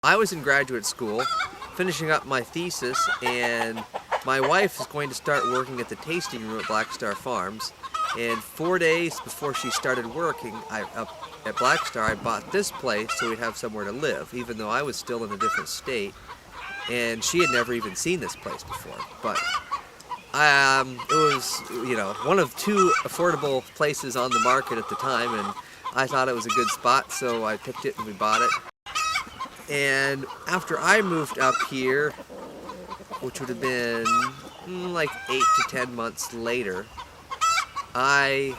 I was in graduate school, finishing up my thesis, and my wife is going to start working at the tasting room at Black Star Farms. And 4 days before she started working at Black Star, I bought this place so we'd have somewhere to live, even though I was still in a different state. And she had never even seen this place before. But it was, one of two affordable places on the market at the time, and I thought it was a good spot, so I picked it and we bought it. And after I moved up here, which would have been like 8 to 10 months later, I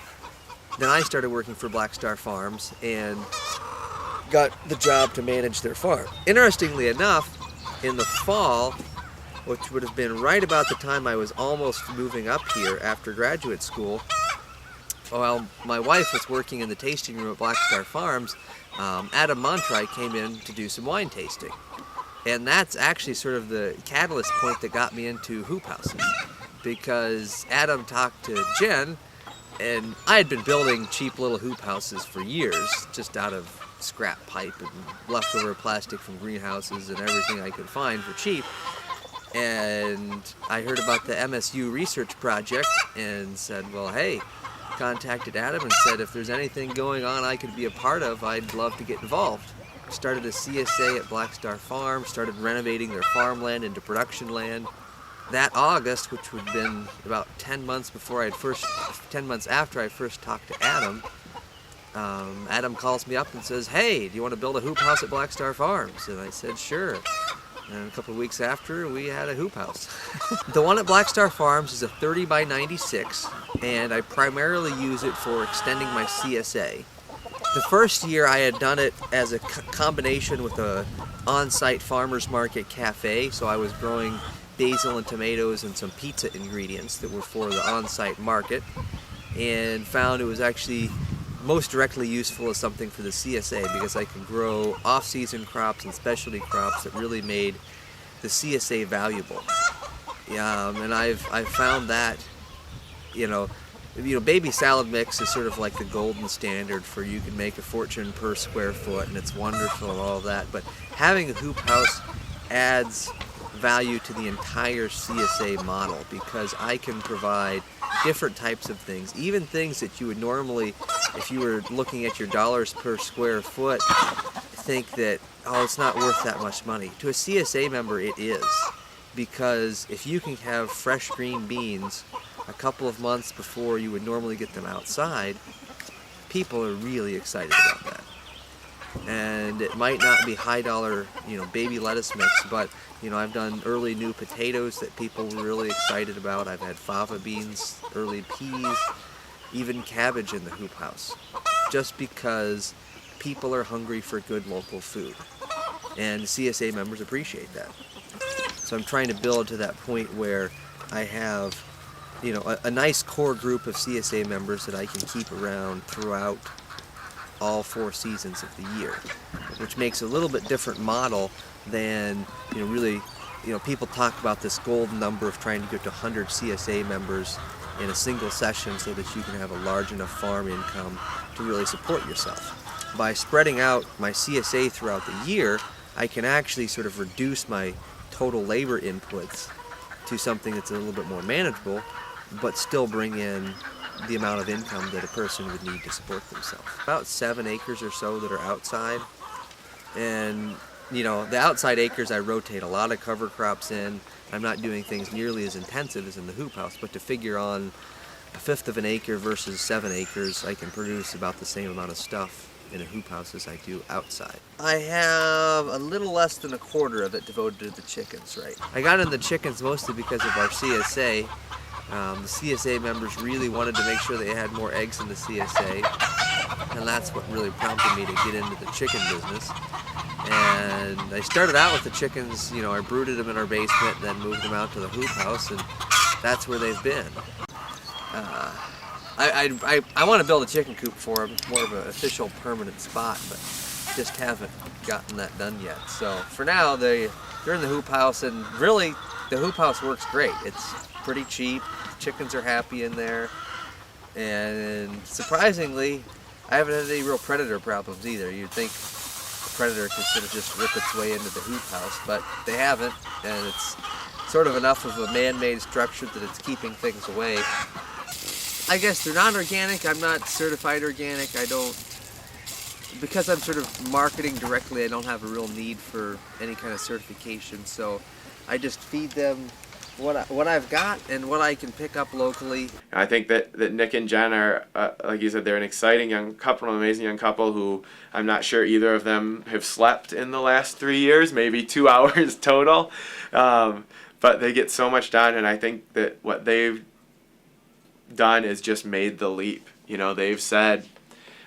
started working for Black Star Farms and got the job to manage their farm. Interestingly enough, in the fall, which would have been right about the time I was almost moving up here after graduate school, while my wife was working in the tasting room at Black Star Farms, Adam Montri came in to do some wine tasting. And that's actually sort of the catalyst point that got me into Hoophouses, because Adam talked to Jen, and I had been building cheap little hoop houses for years, just out of scrap pipe and leftover plastic from greenhouses and everything I could find for cheap. And I heard about the MSU research project and said, well, hey, contacted Adam and said if there's anything going on I could be a part of, I'd love to get involved. Started a CSA at Black Star Farm, started renovating their farmland into production land. That August, which would have been about 10 months after I first talked to Adam, Adam calls me up and says, hey, do you want to build a hoop house at Black Star Farms? And I said, sure. And a couple of weeks after, we had a hoop house. The one at Black Star Farms is a 30 by 96, and I primarily use it for extending my CSA. The first year I had done it as a combination with a on-site farmer's market cafe, so I was growing basil and tomatoes and some pizza ingredients that were for the on-site market, and found it was actually most directly useful as something for the CSA because I could grow off-season crops and specialty crops that really made the CSA valuable. And I've found that, baby salad mix is sort of like the golden standard for you can make a fortune per square foot, and it's wonderful and all of that. But having a hoop house adds value to the entire CSA model because I can provide different types of things, even things that you would normally, if you were looking at your dollars per square foot, think that, oh, it's not worth that much money. To a CSA member, it is, because if you can have fresh green beans a couple of months before you would normally get them outside, people are really excited about that. And it might not be high dollar, baby lettuce mix, but I've done early new potatoes that people were really excited about. I've had fava beans, early peas, even cabbage in the hoop house, just because people are hungry for good local food, and CSA members appreciate that. So I'm trying to build to that point where I have a nice core group of CSA members that I can keep around throughout all 4 seasons of the year, which makes a little bit different model than, people talk about this golden number of trying to get to 100 CSA members in a single session so that you can have a large enough farm income to really support yourself. By spreading out my CSA throughout the year, I can actually sort of reduce my total labor inputs to something that's a little bit more manageable, but still bring in the amount of income that a person would need to support themselves. About 7 acres or so that are outside, and the outside acres I rotate a lot of cover crops in. I'm not doing things nearly as intensive as in the hoop house, but to figure on 1/5 of an acre versus 7 acres, I can produce about the same amount of stuff in a hoop house as I do outside. I have a little less than 1/4 of it devoted to the chickens, right? I got into the chickens mostly because of our CSA. The CSA members really wanted to make sure they had more eggs in the CSA, and that's what really prompted me to get into the chicken business. And I started out with the chickens, I brooded them in our basement, then moved them out to the hoop house, and that's where they've been. I want to build a chicken coop for them, more of an official permanent spot, but just haven't gotten that done yet. So for now, they're in the hoop house, and really the hoop house works great. It's pretty cheap, chickens are happy in there, and surprisingly, I haven't had any real predator problems either. You'd think predator could sort of just rip its way into the hoop house, but they haven't, and it's sort of enough of a man-made structure that it's keeping things away. I guess they're not organic. I'm not certified organic. Because I'm sort of marketing directly, I don't have a real need for any kind of certification, so I just feed them what I've got and what I can pick up locally. I think that Nick and Jen are, like you said, they're an exciting young couple, an amazing young couple who I'm not sure either of them have slept in the last 3 years, maybe 2 hours total, but they get so much done, and I think that what they've done is just made the leap. You know, they've said,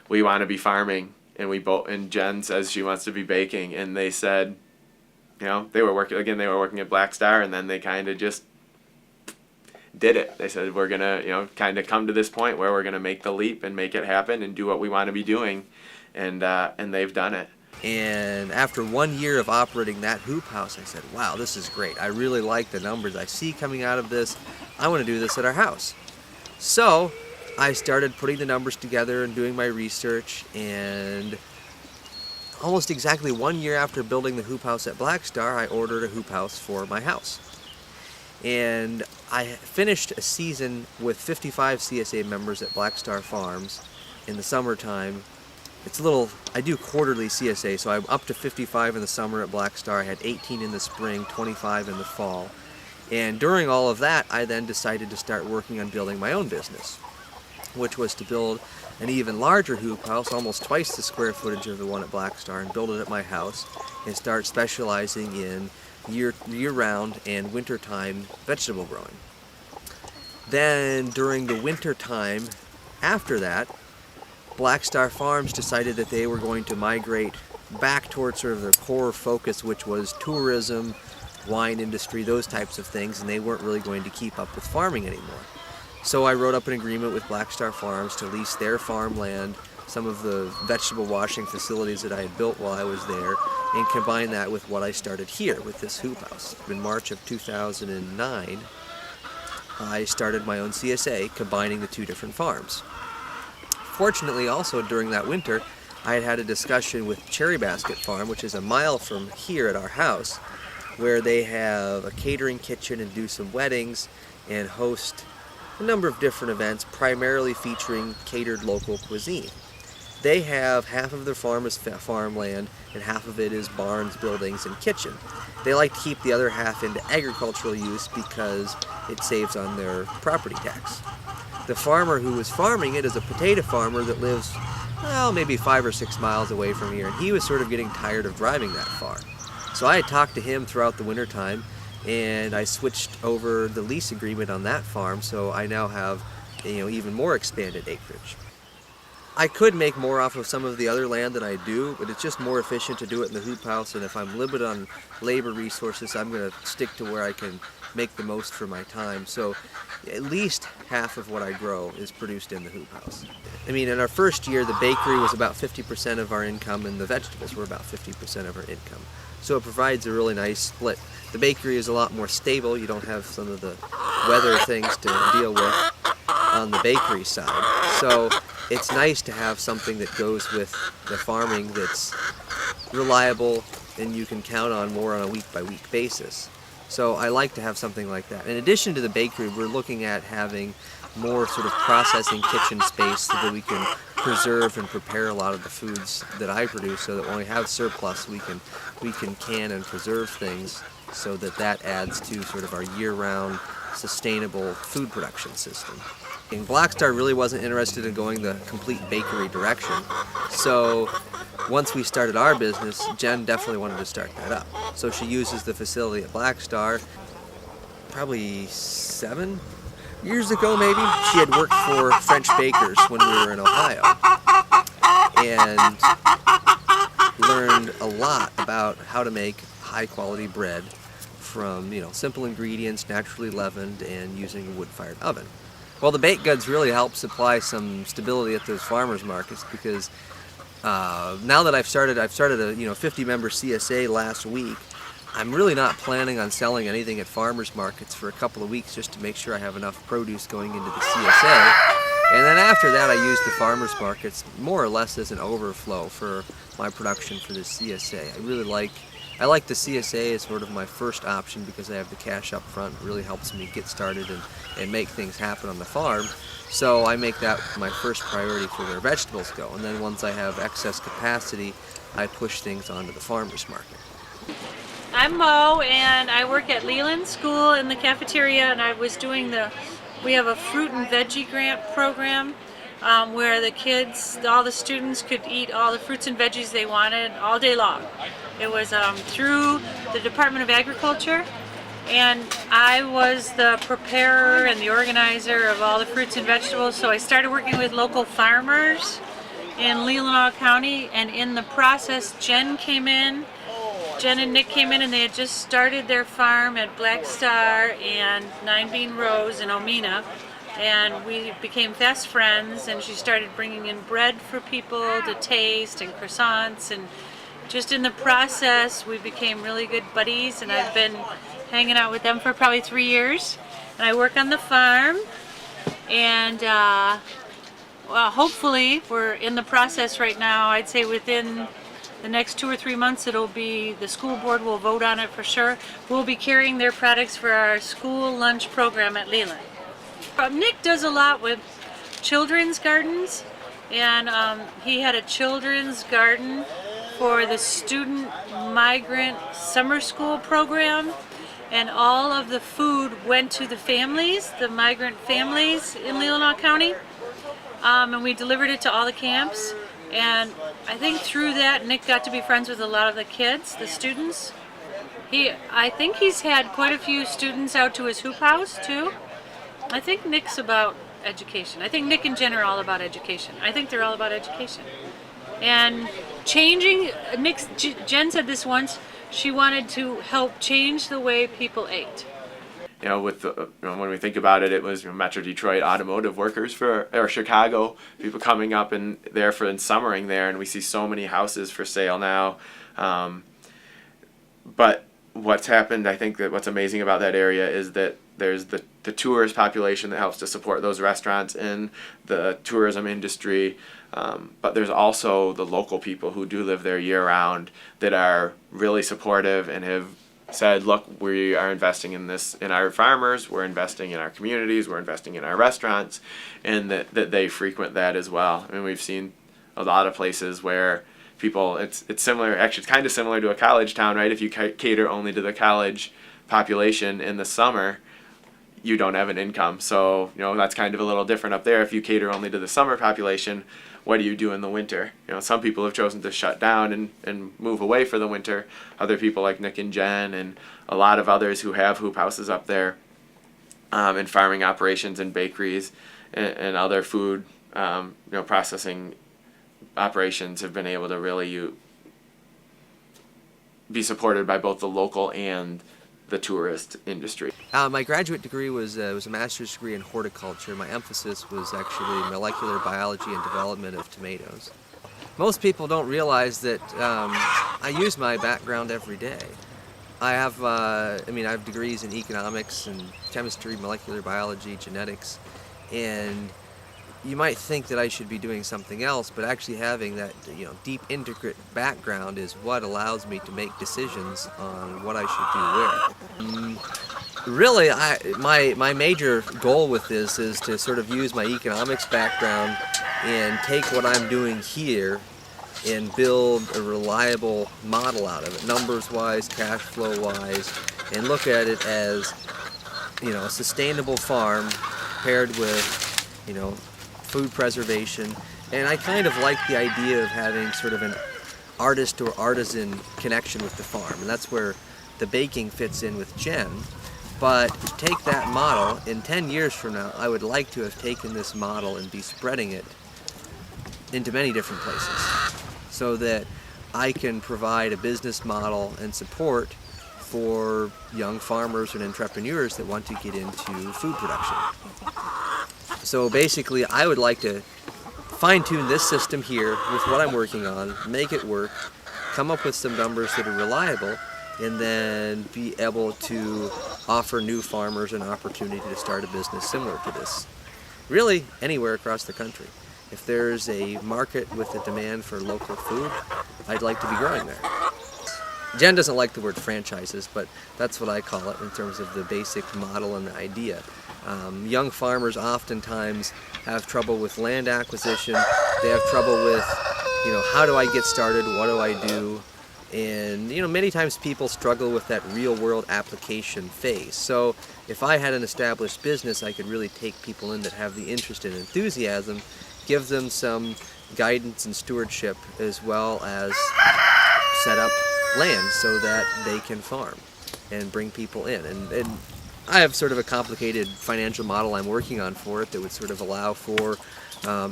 we want to be farming, and Jen says she wants to be baking, and they said, you know, they were working at Black Star, and then they kind of just did it. They said, we're gonna, you know, kind of come to this point where we're gonna make the leap and make it happen and do what we want to be doing, and they've done it. And after 1 year of operating that hoop house, I said, wow, this is great. I really like the numbers I see coming out of this. I want to do this at our house. So I started putting the numbers together and doing my research, and almost exactly 1 year after building the hoop house at Black Star, I ordered a hoop house for my house. And I finished a season with 55 CSA members at Black Star Farms in the summertime. I do quarterly CSA, so I'm up to 55 in the summer at Black Star. I had 18 in the spring, 25 in the fall. And during all of that, I then decided to start working on building my own business, which was to build an even larger hoop house, almost twice the square footage of the one at Black Star, and build it at my house and start specializing in year-round and wintertime vegetable growing. Then during the winter time after that, Black Star Farms decided that they were going to migrate back towards sort of their core focus, which was tourism, wine industry, those types of things, and they weren't really going to keep up with farming anymore. So I wrote up an agreement with Black Star Farms to lease their farmland, some of the vegetable washing facilities that I had built while I was there, and combine that with what I started here with this hoop house. In March of 2009, I started my own CSA, combining the two different farms. Fortunately, also during that winter, I had had a discussion with Cherry Basket Farm, which is a mile from here at our house, where they have a catering kitchen and do some weddings and host a number of different events, primarily featuring catered local cuisine. They have half of their farm is farmland and half of it is barns, buildings, and kitchen. They like to keep the other half into agricultural use because it saves on their property tax. The farmer who was farming it is a potato farmer that lives, well, maybe 5 or 6 miles away from here, and he was sort of getting tired of driving that far. So I had talked to him throughout the winter time, and I switched over the lease agreement on that farm, so I now have, even more expanded acreage. I could make more off of some of the other land than I do, but it's just more efficient to do it in the hoop house, and if I'm limited on labor resources, I'm going to stick to where I can make the most for my time. So at least half of what I grow is produced in the hoop house. In our first year, the bakery was about 50% of our income, and the vegetables were about 50% of our income. So it provides a really nice split. The bakery is a lot more stable. You don't have some of the weather things to deal with on the bakery side. So it's nice to have something that goes with the farming that's reliable and you can count on more on a week-by-week basis. So I like to have something like that. In addition to the bakery, we're looking at having more sort of processing kitchen space so that we can preserve and prepare a lot of the foods that I produce, so that when we have surplus, we can can and preserve things, so that adds to sort of our year-round sustainable food production system. And Black Star really wasn't interested in going the complete bakery direction, so once we started our business, Jen definitely wanted to start that up. So she uses the facility at Black Star. Probably 7 years ago, maybe, she had worked for French bakers when we were in Ohio, and learned a lot about how to make high-quality bread from simple ingredients, naturally leavened, and using a wood-fired oven. Well, the baked goods really help supply some stability at those farmers markets, because now that I've started a 50-member CSA last week. I'm really not planning on selling anything at farmers markets for a couple of weeks, just to make sure I have enough produce going into the CSA. And then after that, I use the farmers markets more or less as an overflow for my production for the CSA. I like the CSA as sort of my first option because I have the cash up front. It really helps me get started and make things happen on the farm. So I make that my first priority for where vegetables go. And then once I have excess capacity, I push things onto the farmers market. I'm Mo, and I work at Leland School in the cafeteria, and I was doing we have a fruit and veggie grant program where the kids, all the students could eat all the fruits and veggies they wanted all day long. It was through the Department of Agriculture, and I was the preparer and the organizer of all the fruits and vegetables. So I started working with local farmers in Leelanau County, and in the process Jen and Nick came in, and they had just started their farm at Black Star and Nine Bean Rose in Omena, and we became fast friends, and she started bringing in bread for people to taste and croissants, and just in the process we became really good buddies, and I've been hanging out with them for probably 3 years, and I work on the farm, and well, hopefully we're in the process right now. I'd say within the next 2 or 3 months, the school board will vote on it for sure. We'll be carrying their products for our school lunch program at Leland. Nick does a lot with children's gardens, and he had a children's garden for the student migrant summer school program, and all of the food went to the families, the migrant families in Leelanau County, and we delivered it to all the camps. And I think through that, Nick got to be friends with a lot of the kids, the students. I think he's had quite a few students out to his Hoophouse too. I think Nick's about education. I think Nick and Jen are all about education. I think they're all about education. And Jen said this once, she wanted to help change the way people ate. You know, when we think about it, it was Metro Detroit automotive workers or Chicago people coming up and summering there, and we see so many houses for sale now. But what's happened, I think that what's amazing about that area is that there's the tourist population that helps to support those restaurants in the tourism industry, but there's also the local people who do live there year round that are really supportive and have said, look, we are investing in this, in our farmers, we're investing in our communities, we're investing in our restaurants, and that they frequent that as well. I mean, we've seen a lot of places where people, it's similar, actually it's kind of similar to a college town, right? If you cater only to the college population in the summer, you don't have an income. So, that's kind of a little different up there. If you cater only to the summer population, what do you do in the winter? Some people have chosen to shut down and move away for the winter. Other people like Nick and Jen and a lot of others who have Hoophouses up there and farming operations and bakeries and other food processing operations have been able to really be supported by both the local and the tourist industry. My graduate degree was a master's degree in horticulture. My emphasis was actually molecular biology and development of tomatoes. Most people don't realize that I use my background every day. I have degrees in economics and chemistry, molecular biology, genetics, and you might think that I should be doing something else, but actually having that deep integrate background is what allows me to make decisions on what I should do where. Really, my major goal with this is to sort of use my economics background and take what I'm doing here and build a reliable model out of it, numbers-wise, cash flow-wise, and look at it as a sustainable farm paired with food preservation. And I kind of like the idea of having sort of an artist or artisan connection with the farm, and that's where the baking fits in with Jen. But take that model, in 10 years from now, I would like to have taken this model and be spreading it into many different places so that I can provide a business model and support for young farmers and entrepreneurs that want to get into food production. So basically, I would like to fine-tune this system here with what I'm working on, make it work, come up with some numbers that are reliable, and then be able to offer new farmers an opportunity to start a business similar to this. really anywhere across the country. If there's a market with a demand for local food, I'd like to be growing there. Jen doesn't like the word franchises, but that's what I call it in terms of the basic model and the idea. Young farmers oftentimes have trouble with land acquisition. They have trouble with, how do I get started? What do I do? And, many times people struggle with that real world application phase. So if I had an established business, I could really take people in that have the interest and enthusiasm, give them some guidance and stewardship, as well as set up land so that they can farm and bring people in. And I have sort of a complicated financial model I'm working on for it that would sort of allow for,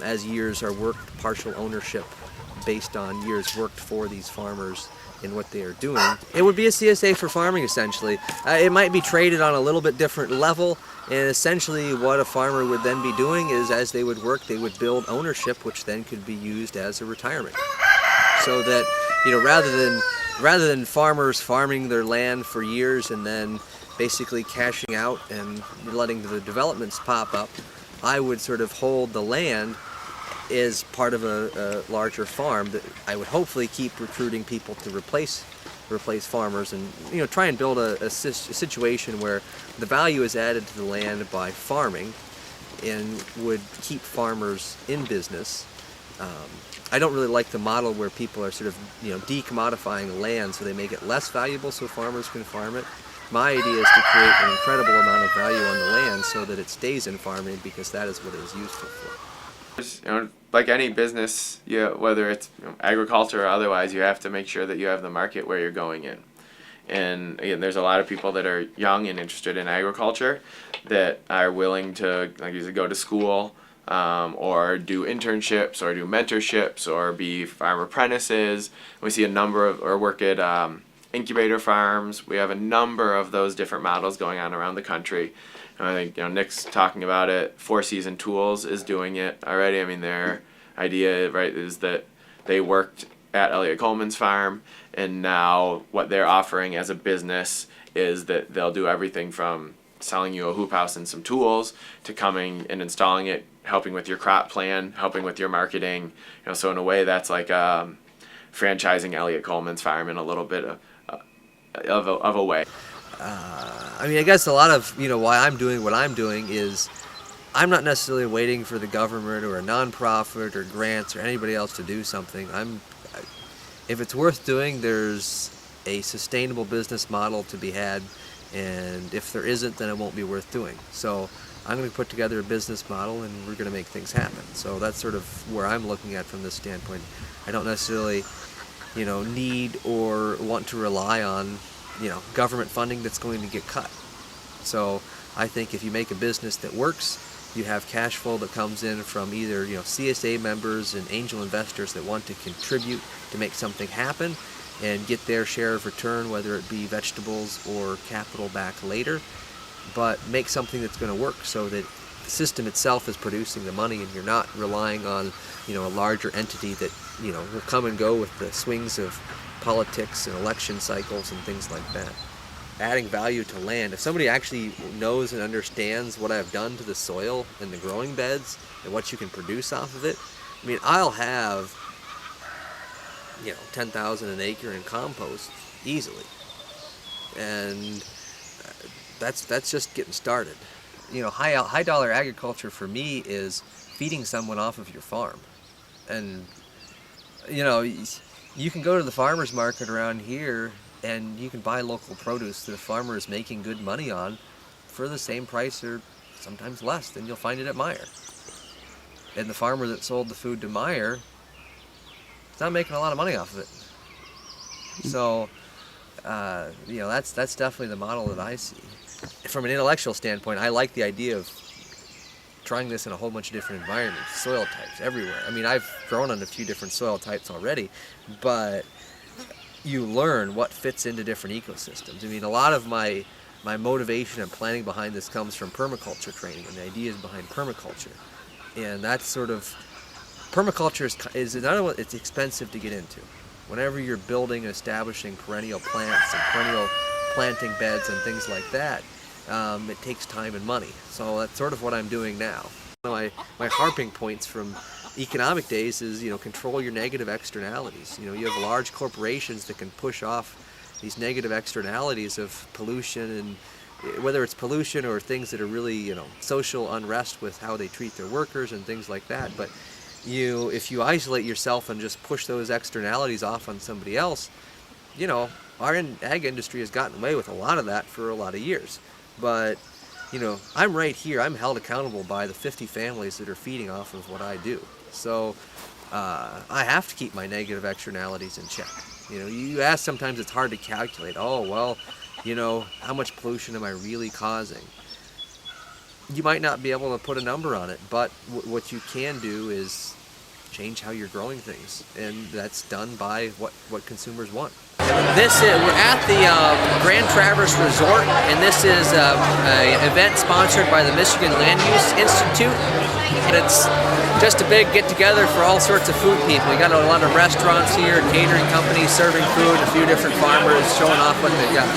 as years are worked, partial ownership based on years worked for these farmers in what they are doing. It would be a CSA for farming, essentially. It might be traded on a little bit different level, and essentially what a farmer would then be doing is, as they would work, they would build ownership, which then could be used as a retirement. So that, rather than farmers farming their land for years and then basically cashing out and letting the developments pop up, I would sort of hold the land as part of a larger farm that I would hopefully keep recruiting people to replace farmers, and try and build a situation where the value is added to the land by farming and would keep farmers in business. I don't really like the model where people are sort of decommodifying land so they make it less valuable so farmers can farm it. My idea is to create an incredible amount of value on the land so that it stays in farming, because that is what it is useful for. Like any business, whether it's agriculture or otherwise, you have to make sure that you have the market where you're going in. And again, there's a lot of people that are young and interested in agriculture that are willing to, like you said, go to school, or do internships or do mentorships or be farm apprentices. We see a number of, or work at incubator farms. We have a number of those different models going on around the country. And I think Nick's talking about it. Four Season Tools is doing it already. I mean, their idea, right, is that they worked at Elliott Coleman's farm, and now what they're offering as a business is that they'll do everything from selling you a hoop house and some tools to coming and installing it, helping with your crop plan, helping with your marketing. So in a way, that's like franchising Elliott Coleman's farm in a little bit of a way. I guess a lot of why I'm doing what I'm doing is I'm not necessarily waiting for the government or a nonprofit or grants or anybody else to do something. If it's worth doing, there's a sustainable business model to be had, and if there isn't, then it won't be worth doing. So I'm going to put together a business model, and we're going to make things happen. So that's sort of where I'm looking at from this standpoint. I don't necessarily need or want to rely on government funding that's going to get cut. So I think if you make a business that works, you have cash flow that comes in from either CSA members and angel investors that want to contribute to make something happen and get their share of return, whether it be vegetables or capital back later, but make something that's going to work so that the system itself is producing the money and you're not relying on a larger entity that will come and go with the swings of politics and election cycles and things like that. Adding value to land. If somebody actually knows and understands what I've done to the soil and the growing beds and what you can produce off of it, I'll have 10,000 an acre in compost easily, and that's just getting started. High dollar agriculture for me is feeding someone off of your farm, and you can go to the farmers market around here and you can buy local produce that a farmer is making good money on for the same price or sometimes less than you'll find it at Meijer. And the farmer that sold the food to Meijer is not making a lot of money off of it. So, that's definitely the model that I see. From an intellectual standpoint, I like the idea of trying this in a whole bunch of different environments, soil types everywhere. I've grown on a few different soil types already, but you learn what fits into different ecosystems. A lot of my motivation and planning behind this comes from permaculture training and the ideas behind permaculture. And that's sort of, permaculture is another, it's expensive to get into. Whenever you're building and establishing perennial plants and perennial planting beds and things like that, it takes time and money. So that's sort of what I'm doing now. my harping points from economic days is, control your negative externalities. You have large corporations that can push off these negative externalities of pollution, and whether it's pollution or things that are really, social unrest with how they treat their workers and things like that. But if you isolate yourself and just push those externalities off on somebody else, our ag industry has gotten away with a lot of that for a lot of years. But I'm right here. I'm held accountable by the 50 families that are feeding off of what I do. So I have to keep my negative externalities in check. You ask, sometimes it's hard to calculate. Oh, well, how much pollution am I really causing? You might not be able to put a number on it, but what you can do is change how you're growing things, and that's done by what consumers want. We're at the Grand Traverse Resort, and this is an event sponsored by the Michigan Land Use Institute, and it's just a big get-together for all sorts of food people. We got a lot of restaurants here, catering companies serving food, a few different farmers showing off what they've got.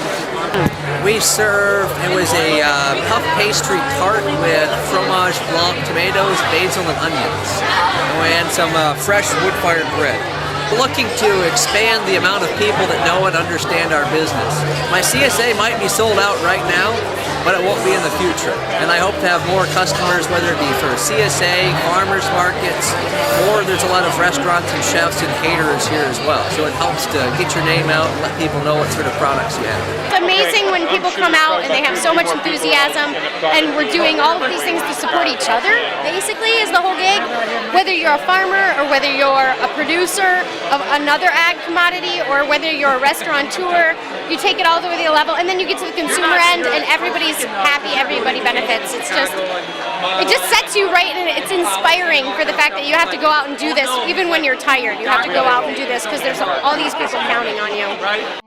We served, it was a puff pastry tart with fromage blanc, tomatoes, basil, and onions, and some fresh wood-fired bread. We're looking to expand the amount of people that know and understand our business. My CSA might be sold out right now, but it won't be in the future. And I hope to have more customers, whether it be for CSA, farmers markets, or there's a lot of restaurants and chefs and caterers here as well. So it helps to get your name out and let people know what sort of products you have. It's amazing when people come out and they have so much enthusiasm, and we're doing all of these things to support each other, basically, is the whole gig. Whether you're a farmer or whether you're a producer of another ag commodity or whether you're a restaurateur, you take it all the way to the level, and then you get to the consumer end and everybody's happy, everybody benefits. It just sets you right, and it's inspiring for the fact that you have to go out and do this even when you're tired. You have to go out and do this because there's all these people counting on you.